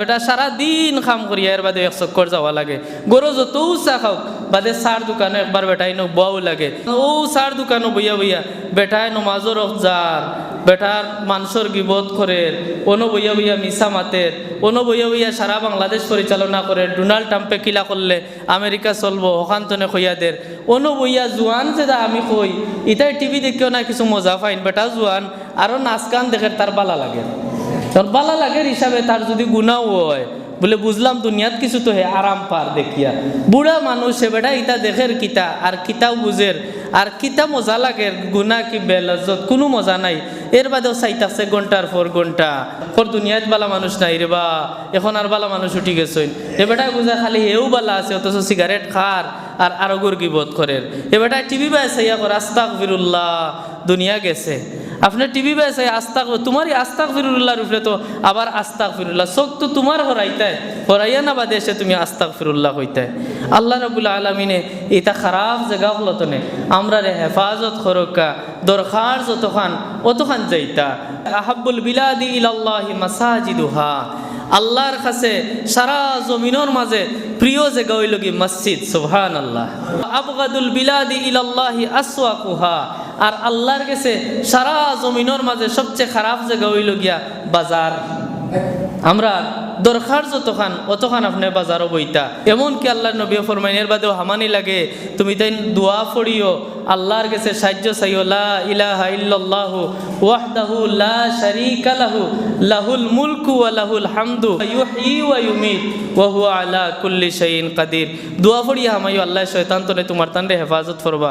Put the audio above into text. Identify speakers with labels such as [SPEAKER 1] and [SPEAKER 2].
[SPEAKER 1] বেটা সারাদিন কাম করিয়া এর বাদে এক চক্কর যাওয়া লাগে, গরো যত চা খাও বাদে চার দোকানে একবার বেটাই নো বউ লাগে, ও চার দোকানও বইয়া বইয়া বেটায় নমাজর যার, বেটার মানুষের গিবত করে, অনো বইয়া বইয়া মিশা মাতের, অনো বইয়া বইয়া সারা বাংলাদেশ পরিচালনা করে, ডোনাল্ড ট্রাম্পে কিলা করলে আমেরিকা চলবো ওখানতনে কইয়াদের, অনো বইয়া জোয়ান যেটা আমি কই ইতাই টিভি দেখিও না কিছু মজা পাইন, বেটা জোয়ান আরও নাচ গান দেখে তার বালা লাগে, তোর বালা লাগের হিসাবে তার যদি গুণাও হয় বলে বুঝলাম দুনিয়াত কিছু তো হে আরাম পার দেখিয়া, বুড়া মানুষ সে বেটা ইতা দেখের কিতা আর কিতাও বুঝের আর কিতা মজা লাগে, গুণা কি বেলাজত কোনো মজা নাই, এর বাদেও চাইতাছে ঘন্টার পর ঘন্টা, পর দুনিয়াত বালা মানুষ নাই রে বা, এখন আর বালা মানুষ উঠি গেছেন, এ বেটায় বুঝা খালি হেও বালা আছে অথচ সিগারেট খার আর আরোগ্যর গিবত করেন, এ বেটায় টিভি বাই চাইয়া করে আস্তাগফিরুল্লাহ দুনিয়া গেছে, আপনার টিভি বেসাই আস্তাক তোমারই আস্তাগফিরুল্লাহর উপরে তো আবার আস্তাগফিরুল্লাহ চোখ তো তোমার হরাইতায় হরাইয়া না বাদে এসে তুমি আস্তাগফিরুল্লাহ হইতায়। আল্লাহ রাব্বুল আলামিনে এটা খারাপ জায়গা হলতনে আমরা রে হেফাজত করকা দরকার যতখান অতখান যাইতা। আহাব্বুল বিলাদি ইলাল্লাহি মাসাজিদুহা, আল্লাহর কাছে সারা জমিনের মাঝে প্রিয় জায়গা হইল কি মসজিদ, সুবহানাল্লাহ। আবগাদুল বিলাদি ইলাল্লাহি আসওয়াকুহা, আর আল্লাহর কাছে সারা জমিনের মাঝে সবচেয়ে খারাপ জায়গা হইল গিয়া বাজার। আমরা দরকার যতখান অতখান আপনি বাজারও বইতা, এমনকি আল্লাহর নবী ফরমাইন এর বাদেও হামানি লাগে তুমি তাই দোয়া পড়িও আল্লাহর কাছে সাহায্য চাইও, লা ইলাহা ইল্লাল্লাহু ওয়াহদাহু লা শারীকা লাহু লাহুল মুলকু ওয়া লাহুল হামদু ইউহয়ি ওয়া ইউমীত ওয়া হুয়া আলা কুল্লি শাইইন কাদির। দোয়া পড়িয়া হামাইও আল্লাহ শয়তান তনে তোমার তানরে হেফাজত করবা।